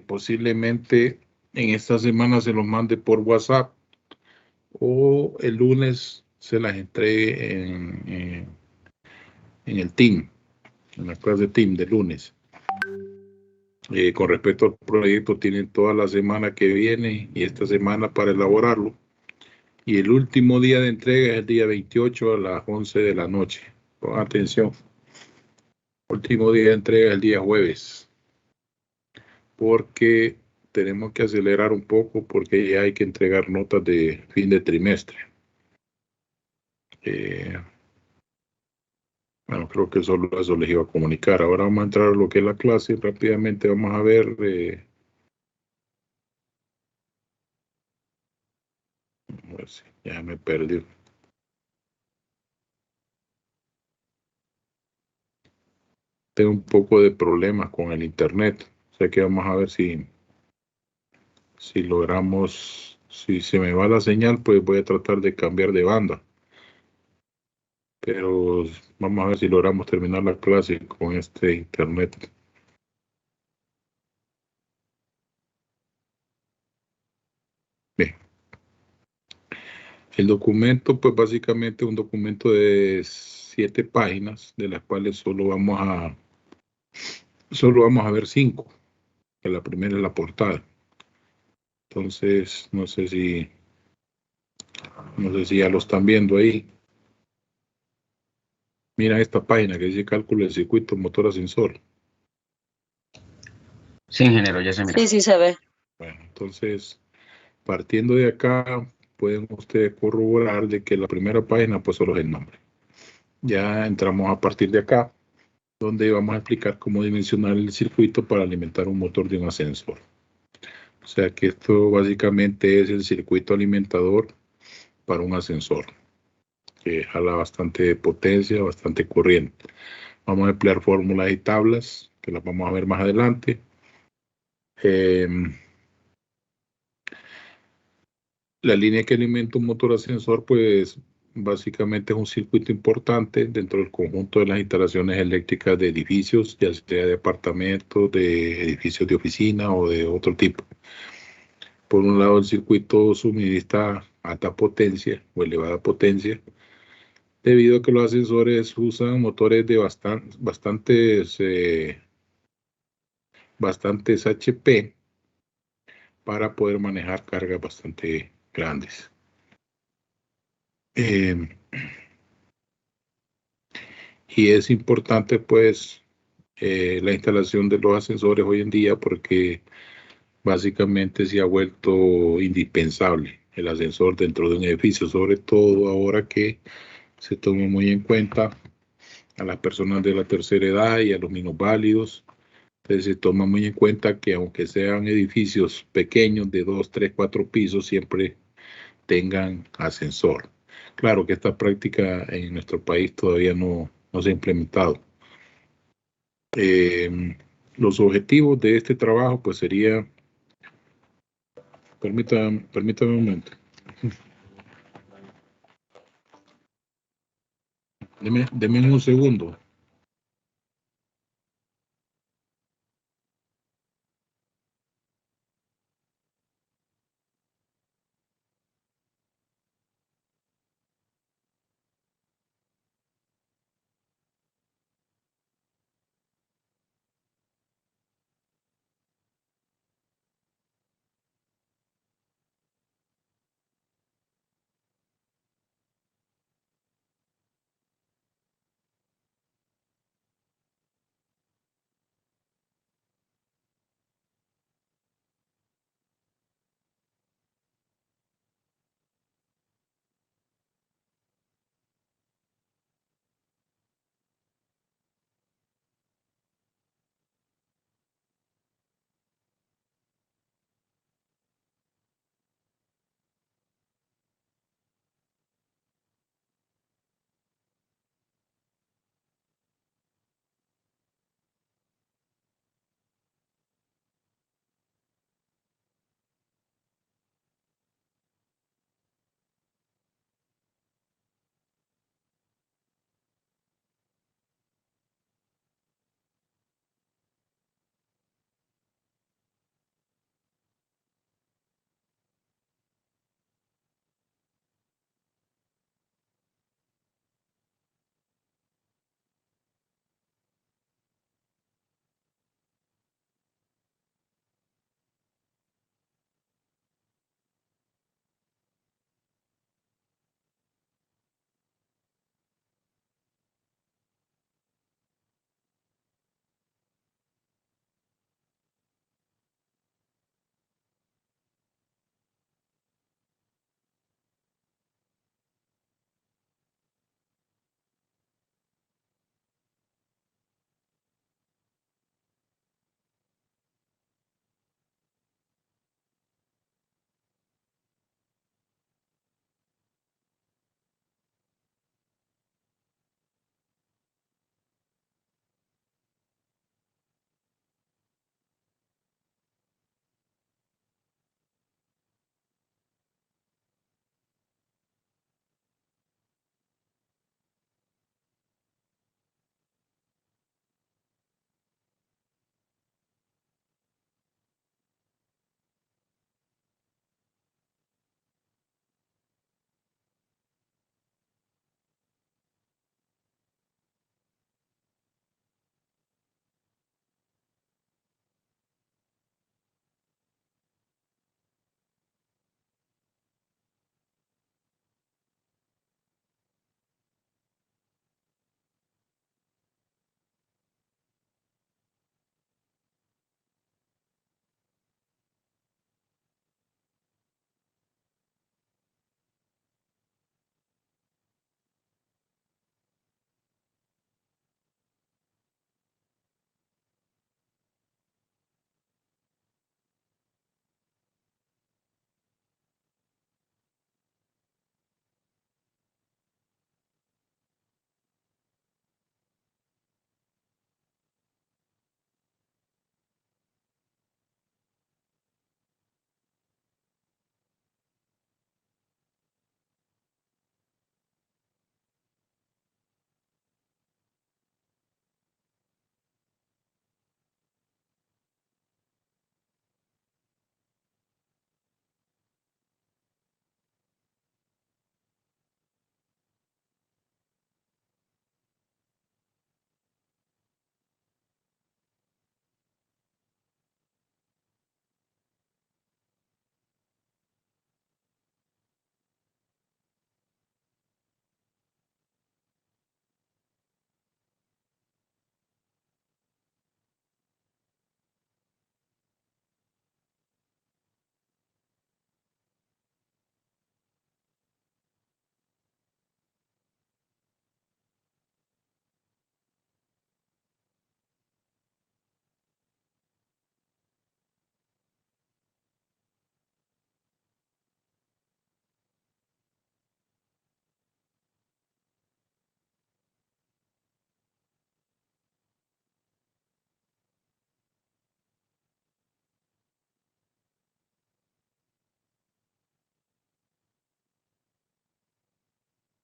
Posiblemente en esta semana se los mande por WhatsApp o el lunes se las entregue en el team, en la clase team de lunes. Con respecto al proyecto, tienen toda la semana que viene y esta semana para elaborarlo. Y el último día de entrega es el día 28 a las 11 de la noche. Pongan atención. Último día de entrega es el día jueves. Porque tenemos que acelerar un poco porque ya hay que entregar notas de fin de trimestre. Bueno, creo que solo eso les iba a comunicar. Ahora vamos a entrar a lo que es la clase. Rápidamente vamos a ver. A ver si ya me perdí. Tengo un poco de problemas con el internet. O sea que vamos a ver si logramos, si se me va la señal, pues voy a tratar de cambiar de banda. Pero vamos a ver si logramos terminar la clase con este internet. Bien. El documento, pues básicamente un documento de 7 páginas, de las cuales solo vamos a ver 5, que la primera es la portada. Entonces, no sé si ya lo están viendo ahí. Mira esta página que dice cálculo del circuito motor ascensor. Sí, ingeniero, ya se mira. Sí, sí se ve. Bueno, entonces, partiendo de acá, pueden ustedes corroborar de que la primera página, pues solo es el nombre. Ya entramos a partir de acá, donde vamos a explicar cómo dimensionar el circuito para alimentar un motor de un ascensor. O sea que esto básicamente es el circuito alimentador para un ascensor, que jala bastante potencia, bastante corriente. Vamos a emplear fórmulas y tablas, que las vamos a ver más adelante. La línea que alimenta un motor ascensor, pues básicamente es un circuito importante dentro del conjunto de las instalaciones eléctricas de edificios, ya sea de apartamentos, de edificios de oficina o de otro tipo. Por un lado, el circuito suministra alta potencia o elevada potencia, debido a que los ascensores usan motores de bastantes HP para poder manejar cargas bastante grandes. Y es importante, pues, la instalación de los ascensores hoy en día porque básicamente se ha vuelto indispensable el ascensor dentro de un edificio, sobre todo ahora que se toma muy en cuenta a las personas de la tercera edad y a los minusválidos. Entonces se toma muy en cuenta que aunque sean edificios pequeños de 2, 3, 4 pisos, siempre tengan ascensor. Claro que esta práctica en nuestro país todavía no se ha implementado. Los objetivos de este trabajo pues sería, permítame un momento, deme un segundo.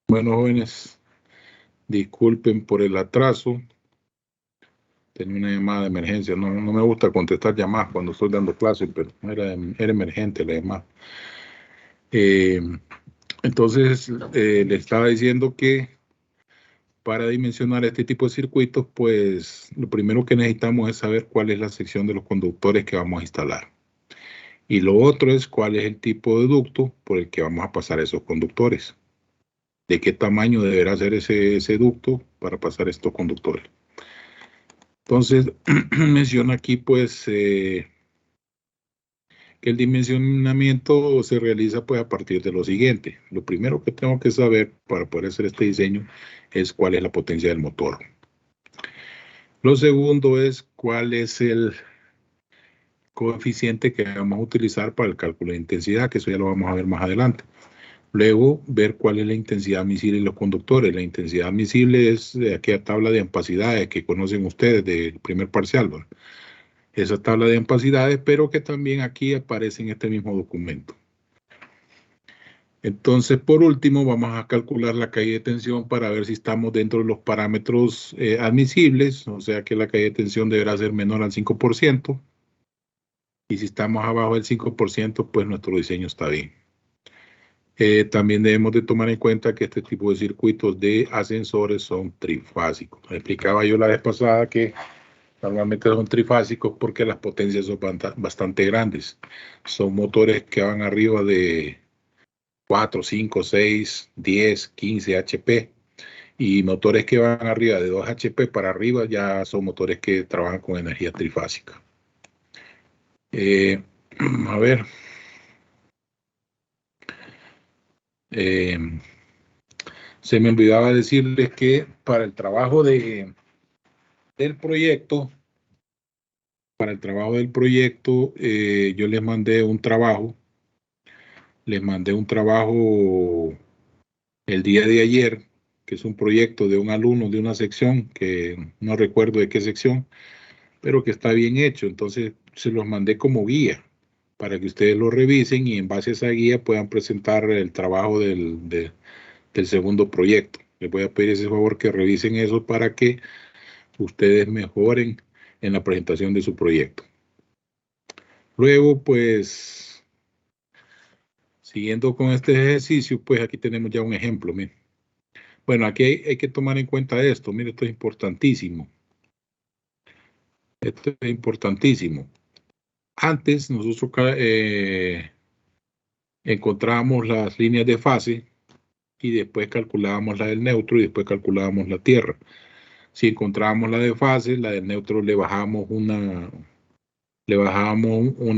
Bueno, jóvenes, disculpen por el atraso. Tenía una llamada de emergencia. No me gusta contestar llamadas cuando estoy dando clases, pero era emergente la llamada. Entonces, le estaba diciendo que para dimensionar este tipo de circuitos, pues lo primero que necesitamos es saber cuál es la sección de los conductores que vamos a instalar. Y lo otro es cuál es el tipo de ducto por el que vamos a pasar esos conductores. De qué tamaño deberá ser ese ducto para pasar estos conductores. Entonces, menciona aquí pues que el dimensionamiento se realiza pues a partir de lo siguiente. Lo primero que tengo que saber para poder hacer este diseño es cuál es la potencia del motor. Lo segundo es cuál es el coeficiente que vamos a utilizar para el cálculo de intensidad, que eso ya lo vamos a ver más adelante. Luego, ver cuál es la intensidad admisible en los conductores. La intensidad admisible es de aquella tabla de ampacidades que conocen ustedes del primer parcial, ¿no? Esa tabla de ampacidades, pero que también aquí aparece en este mismo documento. Entonces, por último, vamos a calcular la caída de tensión para ver si estamos dentro de los parámetros admisibles, o sea que la caída de tensión deberá ser menor al 5%. Y si estamos abajo del 5%, pues nuestro diseño está bien. También debemos de tomar en cuenta que este tipo de circuitos de ascensores son trifásicos. Explicaba yo la vez pasada que normalmente son trifásicos porque las potencias son bastante grandes. Son motores que van arriba de 4, 5, 6, 10, 15 HP. Y motores que van arriba de 2 HP para arriba ya son motores que trabajan con energía trifásica. A ver. Se me olvidaba decirles que para el trabajo del proyecto, yo les mandé un trabajo. Les mandé un trabajo el día de ayer, que es un proyecto de un alumno de una sección, que no recuerdo de qué sección, pero que está bien hecho. Entonces se los mandé como guía para que ustedes lo revisen y en base a esa guía puedan presentar el trabajo del segundo proyecto. Les voy a pedir ese favor que revisen eso para que ustedes mejoren en la presentación de su proyecto. Luego, pues, siguiendo con este ejercicio, pues aquí tenemos ya un ejemplo. Miren. Bueno, aquí hay que tomar en cuenta esto. Mire, esto es importantísimo. Esto es importantísimo. Antes nosotros encontrábamos las líneas de fase y después calculábamos la del neutro y después calculábamos la tierra. Si encontrábamos la de fase, la del neutro le bajábamos una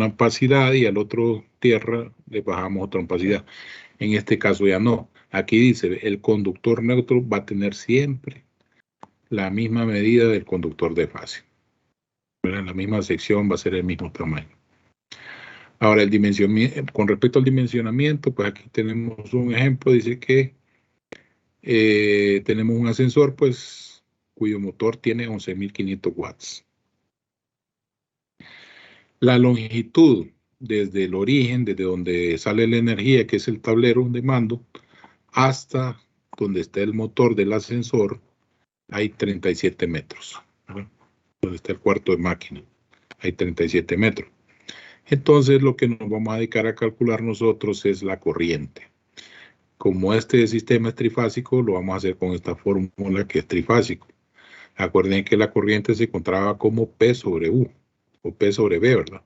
opacidad y al otro tierra le bajamos otra opacidad. En este caso ya no. Aquí dice, el conductor neutro va a tener siempre la misma medida del conductor de fase. En la misma sección va a ser el mismo tamaño. Ahora, con respecto al dimensionamiento, pues aquí tenemos un ejemplo. Dice que tenemos un ascensor, pues, cuyo motor tiene 11.500 watts. La longitud desde el origen, desde donde sale la energía, que es el tablero de mando, hasta donde está el motor del ascensor, hay 37 metros. ¿Verdad? Donde está el cuarto de máquina, hay 37 metros. Entonces, lo que nos vamos a dedicar a calcular nosotros es la corriente. Como este sistema es trifásico, lo vamos a hacer con esta fórmula que es trifásico. Acuerden que la corriente se encontraba como P sobre U, o P sobre B, ¿verdad?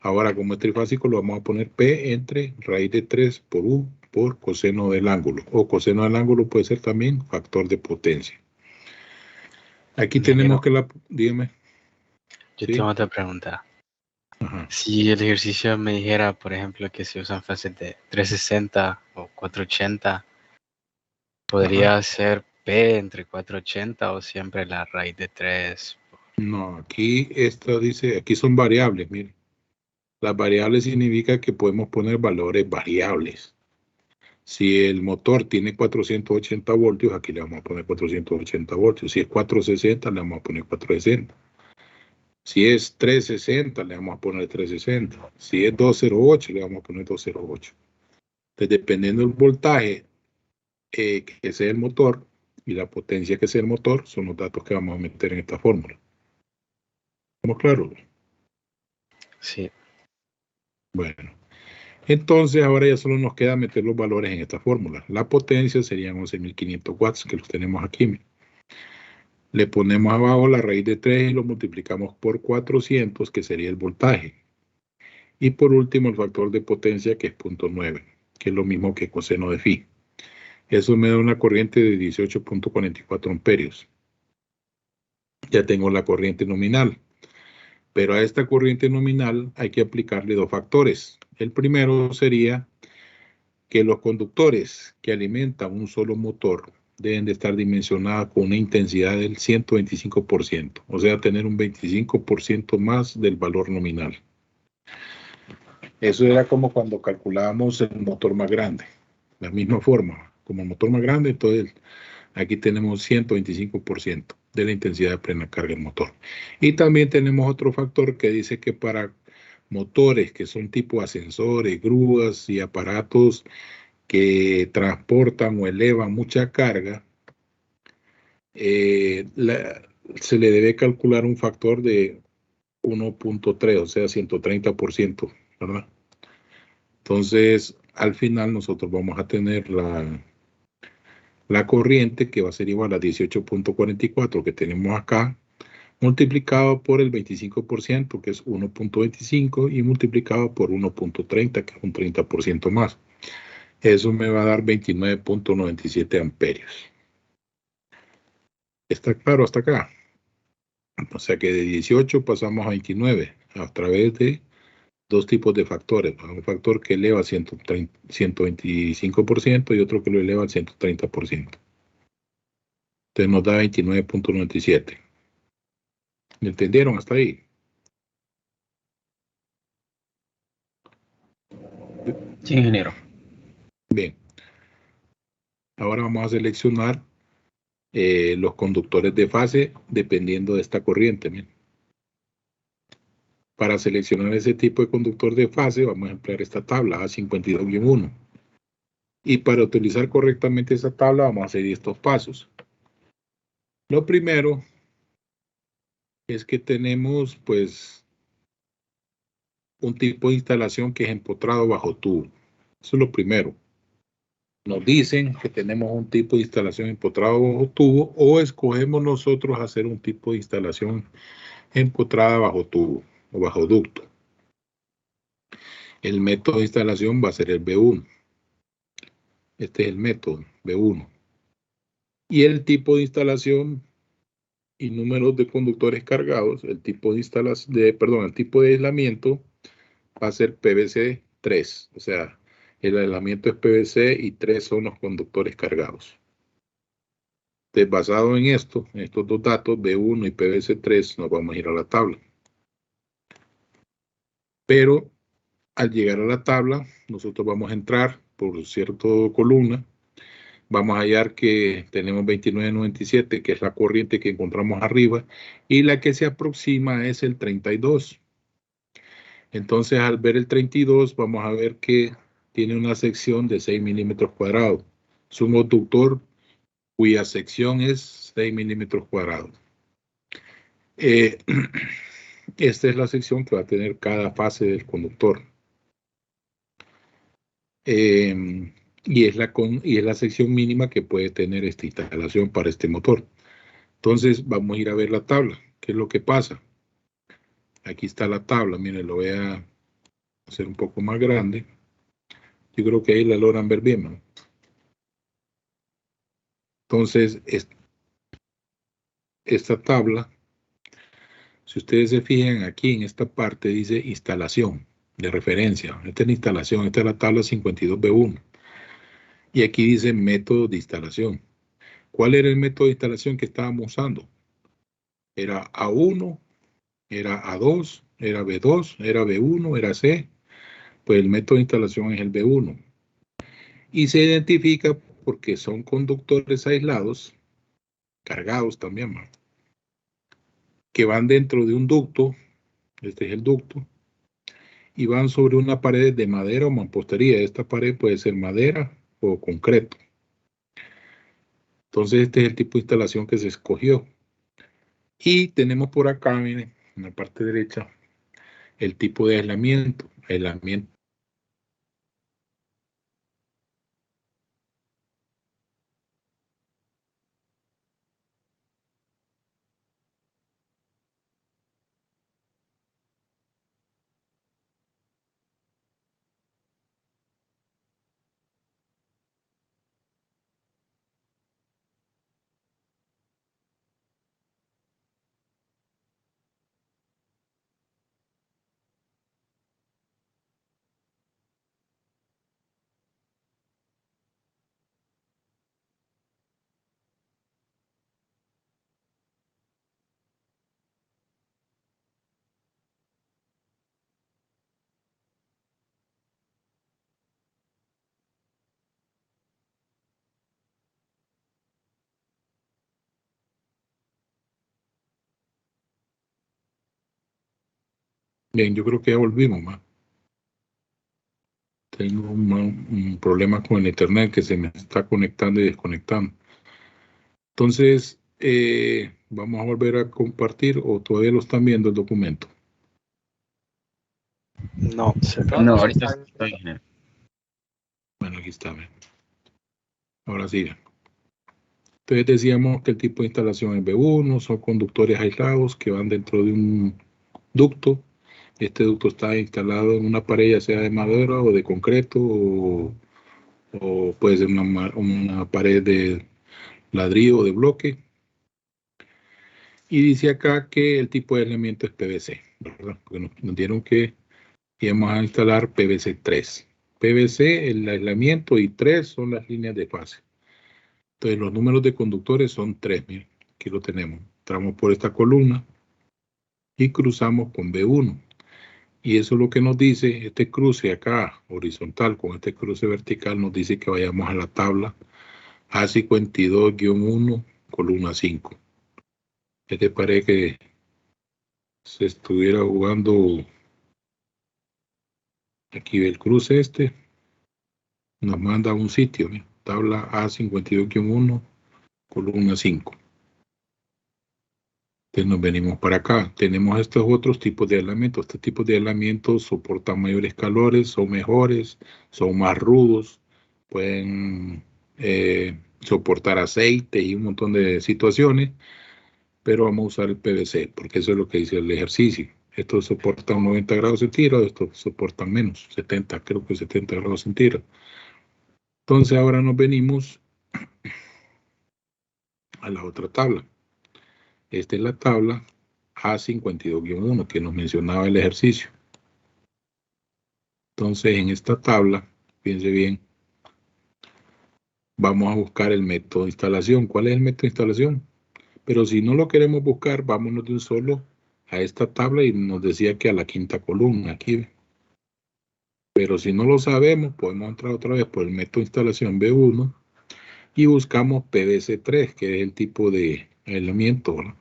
Ahora, como es trifásico, lo vamos a poner P entre raíz de 3 por U por coseno del ángulo. O coseno del ángulo puede ser también factor de potencia. Aquí tenemos que dígame. Yo tengo otra pregunta. Ajá. Si el ejercicio me dijera, por ejemplo, que se usan fases de 360 o 480, ¿podría Ajá. ser P entre 480 o siempre la raíz de 3? No, aquí esto dice, aquí son variables, miren. Las variables significa que podemos poner valores variables. Si el motor tiene 480 voltios, aquí le vamos a poner 480 voltios. Si es 460, le vamos a poner 460. Si es 360, le vamos a poner 360. Si es 208, le vamos a poner 208. Entonces, dependiendo del voltaje que sea el motor y la potencia que sea el motor son los datos que vamos a meter en esta fórmula. ¿Estamos claros? Sí. Bueno, entonces ahora ya solo nos queda meter los valores en esta fórmula. La potencia serían 11.500 watts, que los tenemos aquí. Le ponemos abajo la raíz de 3 y lo multiplicamos por 400, que sería el voltaje. Y por último el factor de potencia, que es 0.9, que es lo mismo que coseno de phi. Eso me da una corriente de 18.44 amperios. Ya tengo la corriente nominal. Pero a esta corriente nominal hay que aplicarle dos factores. El primero sería que los conductores que alimentan un solo motor deben de estar dimensionados con una intensidad del 125%, o sea, tener un 25% más del valor nominal. Eso era como cuando calculábamos el motor más grande. La misma forma, como el motor más grande, entonces aquí tenemos 125% de la intensidad de plena carga del motor. Y también tenemos otro factor que dice que para motores que son tipo ascensores, grúas y aparatos que transportan o elevan mucha carga, se le debe calcular un factor de 1.3, o sea, 130%, ¿verdad? Entonces, al final nosotros vamos a tener la corriente que va a ser igual a 18.44 que tenemos acá, multiplicado por el 25%, que es 1.25, y multiplicado por 1.30, que es un 30% más. Eso me va a dar 29.97 amperios. ¿Está claro hasta acá? O sea que de 18 pasamos a 29 a través de dos tipos de factores. Un factor que eleva al 125% y otro que lo eleva al 130%. Entonces nos da 29.97. ¿Me entendieron hasta ahí? Sí, ingeniero. Bien. Ahora vamos a seleccionar los conductores de fase dependiendo de esta corriente. Bien. Para seleccionar ese tipo de conductor de fase vamos a emplear esta tabla A52-1. Y para utilizar correctamente esta tabla vamos a hacer estos pasos. Lo primero es que tenemos pues un tipo de instalación que es empotrado bajo tubo. Eso es lo primero. Nos dicen que tenemos un tipo de instalación empotrado bajo tubo o escogemos nosotros hacer un tipo de instalación empotrada bajo tubo o bajo ducto. El método de instalación va a ser el B1. Este es el método B1. Y el tipo de instalación y números de conductores cargados, el tipo de el tipo de aislamiento va a ser PVC 3, o sea, el aislamiento es PVC y 3 son los conductores cargados. Entonces, basado en esto, en estos dos datos, B1 y PVC 3, nos vamos a ir a la tabla. Pero al llegar a la tabla, nosotros vamos a entrar por cierta columna, vamos a hallar que tenemos 29.97, que es la corriente que encontramos arriba, y la que se aproxima es el 32. Entonces, al ver el 32, vamos a ver que tiene una sección de 6 milímetros cuadrados. Es un conductor cuya sección es 6 milímetros cuadrados. Esta es la sección que va a tener cada fase del conductor. Y es la sección mínima que puede tener esta instalación para este motor. Entonces, vamos a ir a ver la tabla. ¿Qué es lo que pasa? Aquí está la tabla. Miren, lo voy a hacer un poco más grande. Yo creo que ahí la logran ver bien, ¿no? Entonces, esta tabla, si ustedes se fijan aquí en esta parte, dice instalación de referencia. Esta es la instalación, esta es la tabla 52B1. Y aquí dice método de instalación. ¿Cuál era el método de instalación que estábamos usando? Era A1, era A2, era B2, era B1, era C. Pues el método de instalación es el B1. Y se identifica porque son conductores aislados, cargados también, ¿no?, que van dentro de un ducto. Este es el ducto. Y van sobre una pared de madera o mampostería. Esta pared puede ser madera o concreto. Entonces este es el tipo de instalación que se escogió. Y tenemos por acá, miren, en la parte derecha, el tipo de aislamiento. Aislamiento. Bien, yo creo que ya volvimos, ma. Tengo un problema con el internet que se me está conectando y desconectando. Entonces, vamos a volver a compartir o todavía lo están viendo el documento. No, No, ahorita estoy, ingeniero. Bueno, aquí está. Bien. Ahora sí. Entonces decíamos que el tipo de instalación es B1, son conductores aislados que van dentro de un ducto. Este ducto está instalado en una pared, ya sea de madera o de concreto, o puede ser una pared de ladrillo o de bloque. Y dice acá que el tipo de aislamiento es PVC, ¿verdad? Porque nos dieron que íbamos a instalar PVC 3. PVC, el aislamiento, y 3 son las líneas de fase. Entonces los números de conductores son 3, miren, aquí lo tenemos. Entramos por esta columna y cruzamos con B1. Y eso es lo que nos dice, este cruce acá horizontal con este cruce vertical nos dice que vayamos a la tabla A52-1, columna 5. ¿Qué te parece que se estuviera jugando aquí el cruce este? Nos manda a un sitio, ¿sí? Tabla A52-1, columna 5. Entonces nos venimos para acá. Tenemos estos otros tipos de aislamientos. Estos tipos de aislamientos soportan mayores calores, son mejores, son más rudos, pueden soportar aceite y un montón de situaciones, pero vamos a usar el PVC, porque eso es lo que dice el ejercicio. Estos soportan 90 grados centígrados, estos soportan menos, 70, creo que 70 grados centígrados. Entonces ahora nos venimos a la otra tabla. Esta es la tabla A52-1 que nos mencionaba el ejercicio. Entonces en esta tabla, fíjense bien, vamos a buscar el método de instalación. ¿Cuál es el método de instalación? Pero si no lo queremos buscar, vámonos de un solo a esta tabla y nos decía que a la quinta columna aquí. Pero si no lo sabemos, podemos entrar otra vez por el método de instalación B1 y buscamos PVC3, que es el tipo de aislamiento, ¿verdad?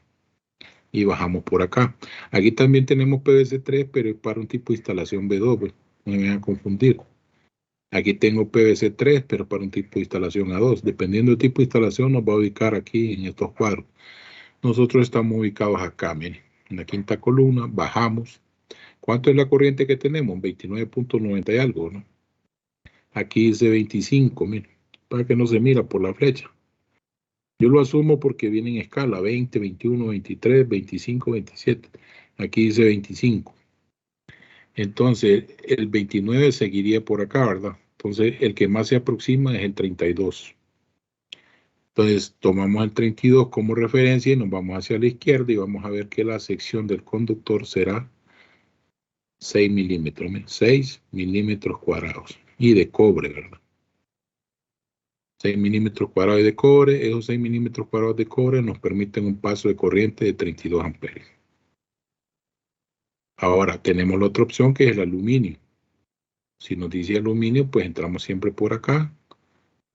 Y bajamos por acá. Aquí también tenemos PVC3, pero es para un tipo de instalación B2, ¿ves? No me vayan a confundir. Aquí tengo PVC3, pero para un tipo de instalación A2. Dependiendo del tipo de instalación, nos va a ubicar aquí en estos cuadros. Nosotros estamos ubicados acá, miren, en la quinta columna, bajamos. ¿Cuánto es la corriente que tenemos? 29.90 y algo, ¿no? Aquí dice 25, miren, para que no se mira por la flecha. Yo lo asumo porque viene en escala, 20, 21, 23, 25, 27. Aquí dice 25. Entonces, el 29 seguiría por acá, ¿verdad? Entonces, el que más se aproxima es el 32. Entonces, tomamos el 32 como referencia y nos vamos hacia la izquierda y vamos a ver que la sección del conductor será 6 milímetros, 6 milímetros cuadrados. Y de cobre, ¿verdad? 6 milímetros cuadrados de cobre. Esos 6 milímetros cuadrados de cobre nos permiten un paso de corriente de 32 amperios. Ahora, tenemos la otra opción que es el aluminio. Si nos dice aluminio, pues entramos siempre por acá.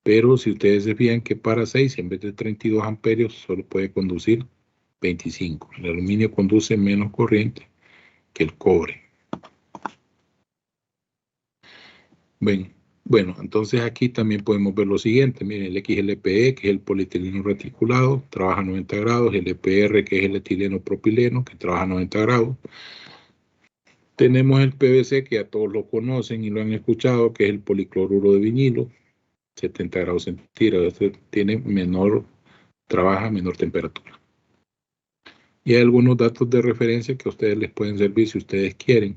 Pero si ustedes se fijan que para 6, en vez de 32 amperios, solo puede conducir 25. El aluminio conduce menos corriente que el cobre. Ven, Bueno, entonces aquí también podemos ver lo siguiente. Miren, el XLPE, que es el polietileno reticulado, trabaja a 90 grados. El EPR, que es el etileno propileno, que trabaja a 90 grados. Tenemos el PVC, que ya todos lo conocen y lo han escuchado, que es el policloruro de vinilo, 70 grados centígrados. Este tiene trabaja a menor temperatura. Y hay algunos datos de referencia que a ustedes les pueden servir si ustedes quieren.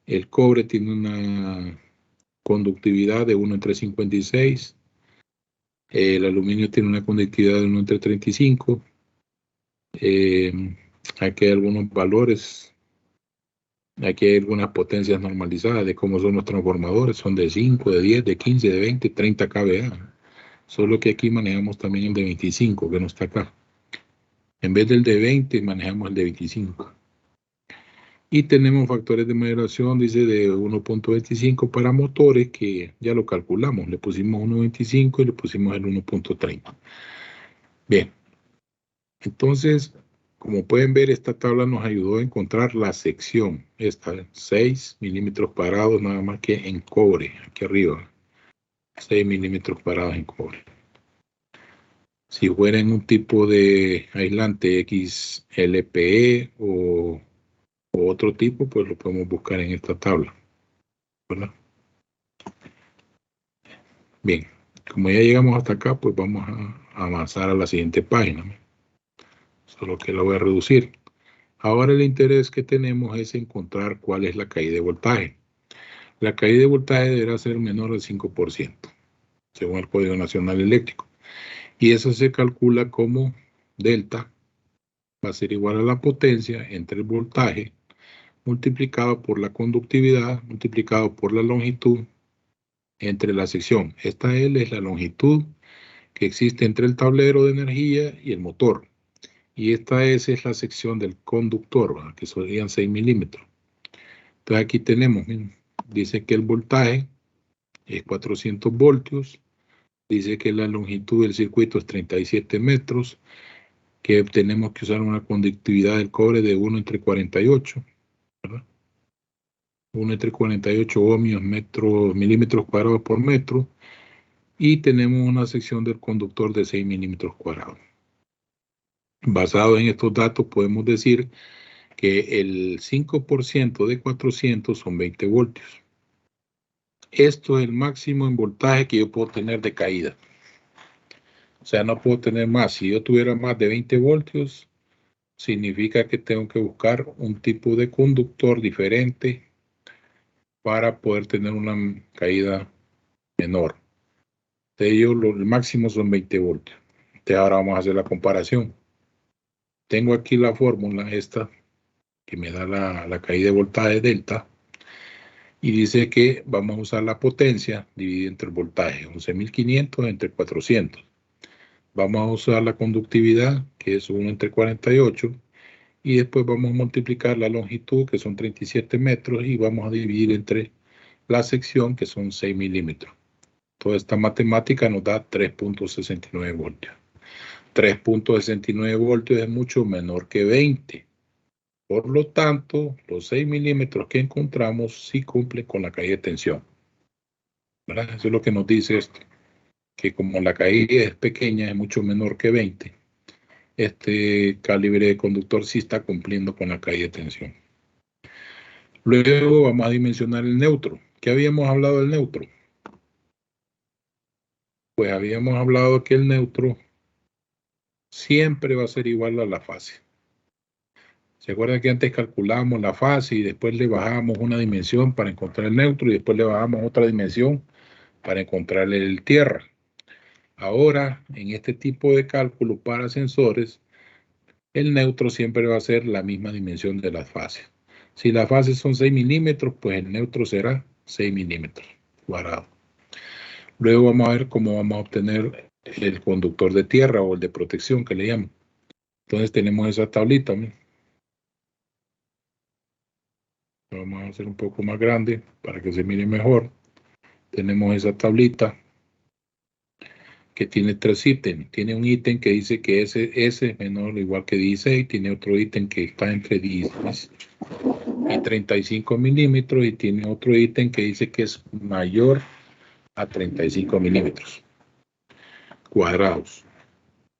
El cobre tiene una conductividad de 1 entre 56. El aluminio tiene una conductividad de 1 entre 35. Aquí hay algunos valores. Aquí hay algunas potencias normalizadas de cómo son los transformadores. Son de 5, de 10, de 15, de 20, 30 kVA. Solo que aquí manejamos también el de 25, que no está acá. En vez del de 20, manejamos el de 25. Y tenemos factores de moderación, dice, de 1.25 para motores, que ya lo calculamos. Le pusimos 1.25 y le pusimos el 1.30. Bien. Entonces, como pueden ver, esta tabla nos ayudó a encontrar la sección. Esta, 6 milímetros cuadrados, nada más que en cobre, aquí arriba. 6 milímetros cuadrados en cobre. Si fuera en un tipo de aislante XLPE o otro tipo, pues lo podemos buscar en esta tabla, ¿verdad? Bien, como ya llegamos hasta acá, pues vamos a avanzar a la siguiente página. Solo que la voy a reducir. Ahora el interés que tenemos es encontrar cuál es la caída de voltaje. La caída de voltaje deberá ser menor al 5%, según el Código Nacional Eléctrico. Y eso se calcula como delta va a ser igual a la potencia entre el voltaje multiplicado por la conductividad multiplicado por la longitud entre la sección. Esta L es la longitud que existe entre el tablero de energía y el motor. Y esta S es la sección del conductor, ¿verdad? Que serían 6 milímetros. Entonces aquí tenemos, dice que el voltaje es 400 voltios, dice que la longitud del circuito es 37 metros, que tenemos que usar una conductividad del cobre de 1 entre 48, ¿verdad? 1 entre 48 ohmios milímetros cuadrados por metro, y tenemos una sección del conductor de 6 milímetros cuadrados. Basado en estos datos podemos decir que el 5% de 400 son 20 voltios. Esto es el máximo en voltaje que yo puedo tener de caída. O sea, no puedo tener más. Si yo tuviera más de 20 voltios, significa que tengo que buscar un tipo de conductor diferente para poder tener una caída menor. De ello, el máximo son 20 voltios. Entonces, ahora vamos a hacer la comparación. Tengo aquí la fórmula esta que me da la caída de voltaje delta. Y dice que vamos a usar la potencia dividida entre el voltaje, 11.500 entre 400. Vamos a usar la conductividad, que es 1 entre 48, y después vamos a multiplicar la longitud, que son 37 metros, y vamos a dividir entre la sección, que son 6 milímetros. Toda esta matemática nos da 3.69 voltios. 3.69 voltios es mucho menor que 20. Por lo tanto, los 6 milímetros que encontramos sí cumplen con la caída de tensión, ¿verdad? Eso es lo que nos dice esto, que como la caída es pequeña, es mucho menor que 20, este calibre de conductor sí está cumpliendo con la caída de tensión. Luego vamos a dimensionar el neutro. ¿Qué habíamos hablado del neutro? Pues habíamos hablado que el neutro siempre va a ser igual a la fase. ¿Se acuerdan que antes calculamos la fase y después le bajamos una dimensión para encontrar el neutro y después le bajamos otra dimensión para encontrar el tierra? Ahora, en este tipo de cálculo para sensores, el neutro siempre va a ser la misma dimensión de las fases. Si las fases son 6 milímetros, pues el neutro será 6 milímetros cuadrados. Luego vamos a ver cómo vamos a obtener el conductor de tierra o el de protección que le llaman. Entonces tenemos esa tablita, ¿no? Vamos a hacer un poco más grande para que se mire mejor. Tenemos esa tablita que tiene 3 ítems. Tiene un ítem que dice que S es menor o igual que 16. Tiene otro ítem que está entre 16 y 35 milímetros. Y tiene otro ítem que dice que es mayor a 35 milímetros cuadrados.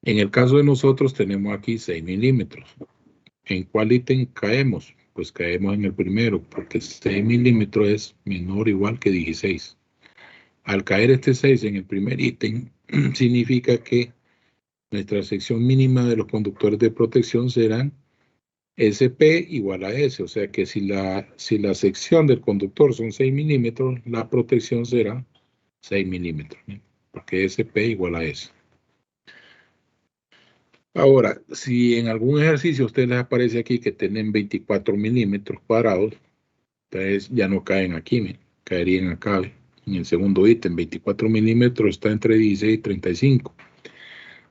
En el caso de nosotros tenemos aquí 6 milímetros. ¿En cuál ítem caemos? Pues caemos en el primero, porque 6 milímetros es menor o igual que 16. Al caer este 6 en el primer ítem, significa que nuestra sección mínima de los conductores de protección serán SP igual a S. O sea que si la sección del conductor son 6 milímetros, la protección será 6 milímetros, ¿sí? Porque SP igual a S. Ahora, si en algún ejercicio a ustedes les aparece aquí que tienen 24 milímetros cuadrados, entonces ya no caen aquí, ¿sí? Caerían acá, ¿sí? En el segundo ítem. 24 milímetros está entre 16 y 35.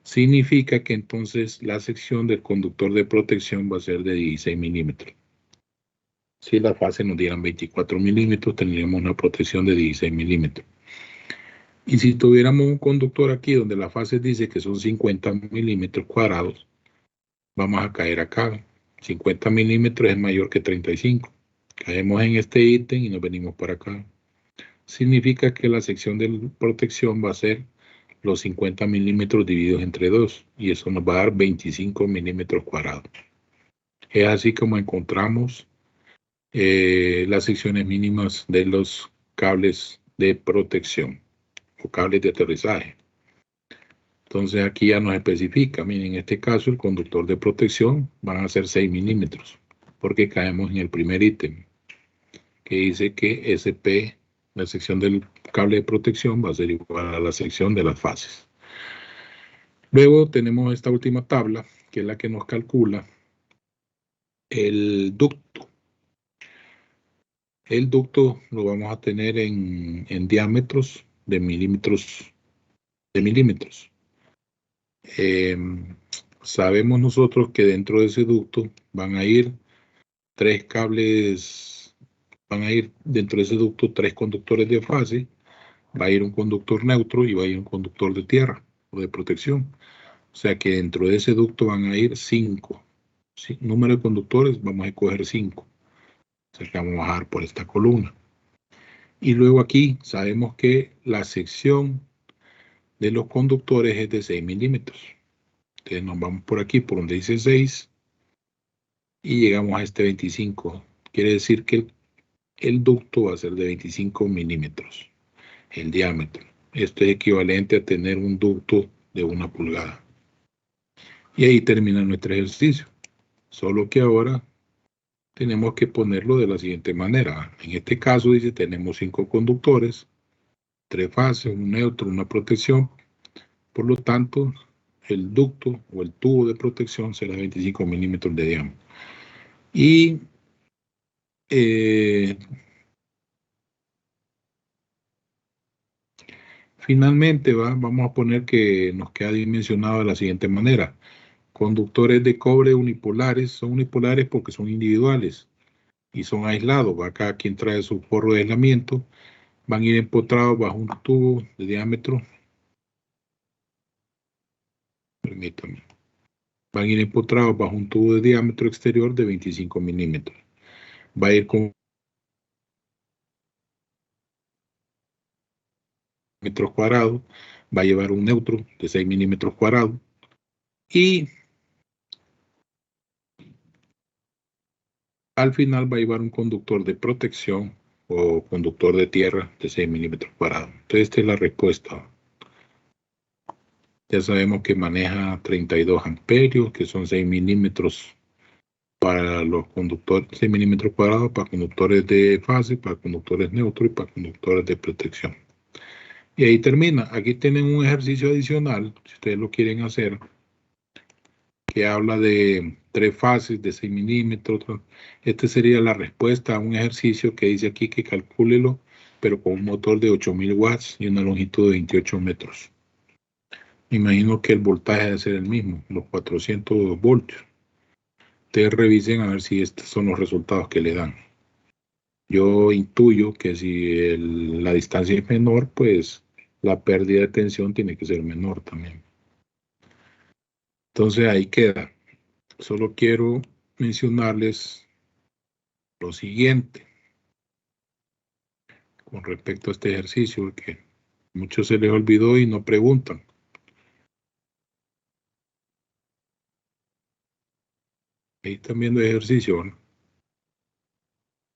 Significa que entonces la sección del conductor de protección va a ser de 16 milímetros. Si las fases nos dieran 24 milímetros, tendríamos una protección de 16 milímetros. Y si tuviéramos un conductor aquí donde la fase dice que son 50 milímetros cuadrados, vamos a caer acá. 50 milímetros es mayor que 35. Caemos en este ítem y nos venimos para acá. Significa que la sección de protección va a ser los 50 milímetros divididos entre 2, y eso nos va a dar 25 milímetros cuadrados. Es así como encontramos las secciones mínimas de los cables de protección o cables de aterrizaje. Entonces aquí ya nos especifica, miren, en este caso el conductor de protección van a ser 6 milímetros, porque caemos en el primer ítem, que dice que SP, la sección del cable de protección, va a ser igual a la sección de las fases. Luego tenemos esta última tabla, que es la que nos calcula el ducto. El ducto lo vamos a tener en diámetros de milímetros. Sabemos nosotros que dentro de ese ducto van a ir 3 cables, van a ir dentro de ese ducto 3 conductores de fase, va a ir un conductor neutro y va a ir un conductor de tierra o de protección. O sea que dentro de ese ducto van a ir 5. ¿Sí? Número de conductores, vamos a escoger 5. O sea que vamos a bajar por esta columna. Y luego aquí sabemos que la sección de los conductores es de 6 milímetros. Entonces nos vamos por aquí, por donde dice 6, y llegamos a este 25. Quiere decir que el ducto va a ser de 25 milímetros, el diámetro. Esto es equivalente a tener un ducto de 1 pulgada. Y ahí termina nuestro ejercicio. Solo que ahora tenemos que ponerlo de la siguiente manera. En este caso dice tenemos 5 conductores, 3 fases, un neutro, una protección. Por lo tanto, el ducto o el tubo de protección será 25 milímetros de diámetro. Y finalmente vamos a poner que nos queda dimensionado de la siguiente manera. Conductores de cobre unipolares son unipolares porque son individuales y son aislados. Cada quien trae su forro de aislamiento. Van a ir empotrados bajo un tubo de diámetro. Permítanme. Van a ir empotrados bajo un tubo de diámetro exterior de 25 milímetros. Va a ir con metros cuadrados, va a llevar un neutro de 6 milímetros cuadrados y al final va a llevar un conductor de protección o conductor de tierra de 6 milímetros cuadrados. Entonces esta es la respuesta. Ya sabemos que maneja 32 amperios, que son 6 milímetros para los conductores, 6 milímetros cuadrados para conductores de fase, para conductores neutros y para conductores de protección. Y ahí termina. Aquí tienen un ejercicio adicional, si ustedes lo quieren hacer, que habla de 3 fases de 6 milímetros. Esta sería la respuesta a un ejercicio que dice aquí que calcúlelo, pero con un motor de 8000 watts y una longitud de 28 metros. Me imagino que el voltaje debe ser el mismo, los 400 voltios. Ustedes revisen a ver si estos son los resultados que le dan. Yo intuyo que si la distancia es menor, pues la pérdida de tensión tiene que ser menor también. Entonces ahí queda. Solo quiero mencionarles lo siguiente con respecto a este ejercicio, que Muchos se les olvidó y no preguntan. Ahí están viendo el ejercicio, ¿no?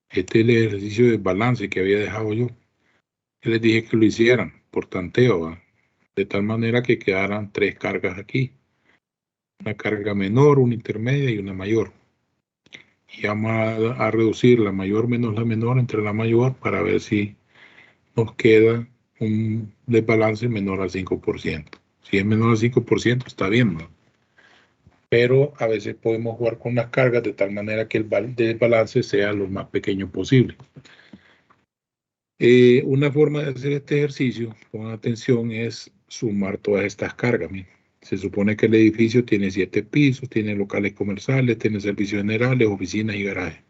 Este es el ejercicio de balance que había dejado yo. Yo les dije que lo hicieran por tanteo, ¿va? De tal manera que quedaran 3 cargas aquí. Una carga menor, una intermedia y una mayor. Y vamos a reducir la mayor menos la menor entre la mayor para ver si nos queda un desbalance menor al 5%. Si es menor al 5% está bien, ¿no? Pero a veces podemos jugar con las cargas de tal manera que el desbalance sea lo más pequeño posible. Una forma de hacer este ejercicio, con atención, es sumar todas estas cargas. Mira. Se supone que el edificio tiene 7 pisos, tiene locales comerciales, tiene servicios generales, oficinas y garajes.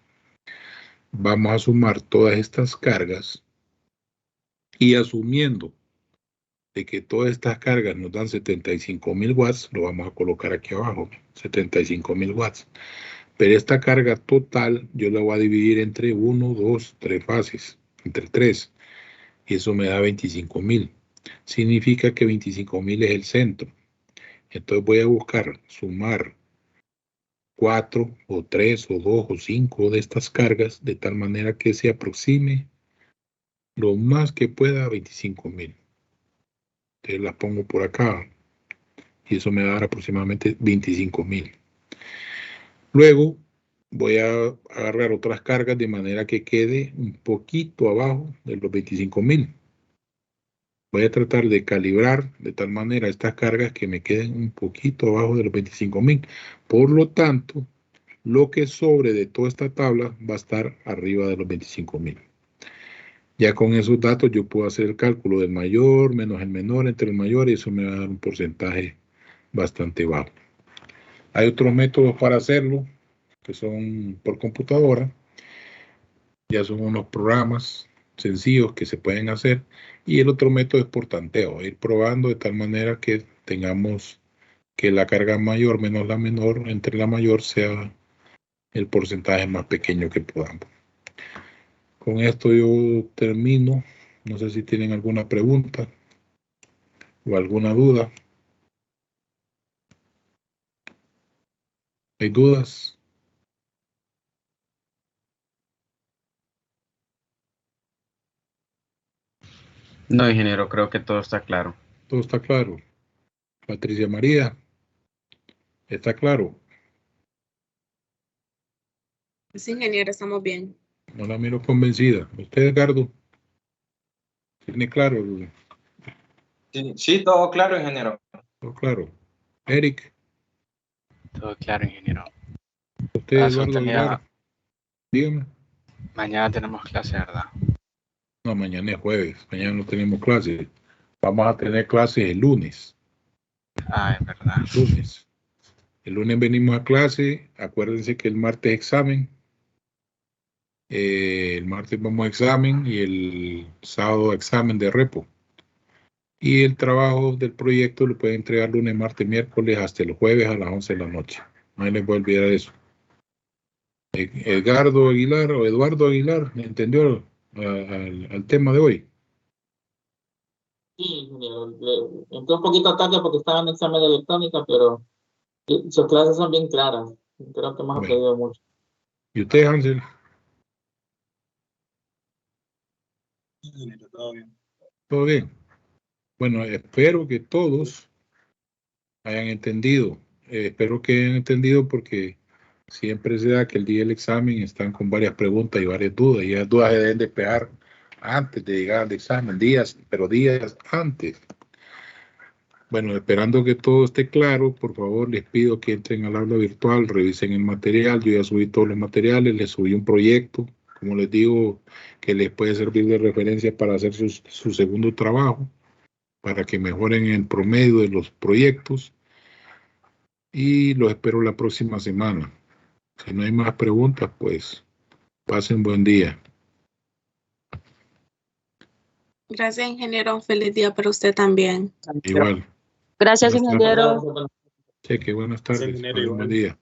Vamos a sumar todas estas cargas y asumiendo de que todas estas cargas nos dan 75.000 watts, lo vamos a colocar aquí abajo, 75.000 watts. Pero esta carga total yo la voy a dividir entre 1, 2, 3 fases, entre 3. Y eso me da 25.000. Significa que 25.000 es el centro. Entonces voy a buscar sumar 4 o 3 o 2 o 5 de estas cargas de tal manera que se aproxime lo más que pueda a 25.000. Entonces las pongo por acá y eso me va a dar aproximadamente 25.000. Luego voy a agarrar otras cargas de manera que quede un poquito abajo de los 25.000. Voy a tratar de calibrar de tal manera estas cargas que me queden un poquito abajo de los 25.000. Por lo tanto, lo que sobre de toda esta tabla va a estar arriba de los 25.000. Ya con esos datos yo puedo hacer el cálculo del mayor menos el menor entre el mayor y eso me va a dar un porcentaje bastante bajo. Hay otros métodos para hacerlo que son por computadora. Ya son unos programas sencillos que se pueden hacer. Y el otro método es por tanteo, ir probando de tal manera que tengamos que la carga mayor menos la menor entre la mayor sea el porcentaje más pequeño que podamos. Con esto yo termino. No sé si tienen alguna pregunta o alguna duda. ¿Hay dudas? No, ingeniero, creo que todo está claro. Todo está claro. Patricia María, ¿está claro? Sí, ingeniero, estamos bien. No la miro convencida. ¿Usted, Edgardo? ¿Tiene claro? Sí, todo claro, ingeniero. Todo claro. Eric. Todo claro, ingeniero. Usted, Eduardo Aguilar. Dígame. Mañana tenemos clase, ¿verdad? No, mañana es jueves. Mañana no tenemos clases. Vamos a tener clases el lunes. Ah, es verdad. El lunes. El lunes venimos a clase. Acuérdense que el martes examen. El martes vamos a examen y el sábado examen de repo. Y el trabajo del proyecto lo pueden entregar lunes, martes, miércoles hasta el jueves a las 11 de la noche. No les voy a olvidar eso. Edgardo Aguilar o Eduardo Aguilar, ¿entendió al tema de hoy? Sí, ingeniero. Entré un poquito tarde porque estaba en examen de electrónica, pero sus clases son bien claras. Creo que hemos aprendido mucho. ¿Y usted, Hansel? Todo bien. Todo bien. Bueno, espero que todos hayan entendido. Espero que hayan entendido porque siempre se da que el día del examen están con varias preguntas y varias dudas. Y las dudas se deben despejar antes de llegar al examen, días antes. Bueno, esperando que todo esté claro, por favor les pido que entren al aula virtual, revisen el material. Yo ya subí todos los materiales, les subí un proyecto, como les digo, que les puede servir de referencia para hacer su segundo trabajo, para que mejoren el promedio de los proyectos. Y los espero la próxima semana. Si no hay más preguntas, pues pasen buen día. Gracias, ingeniero. Feliz día para usted también. Igual. Gracias, ingeniero. Sí, que buenas tardes. Sí, ingeniero, Buen día.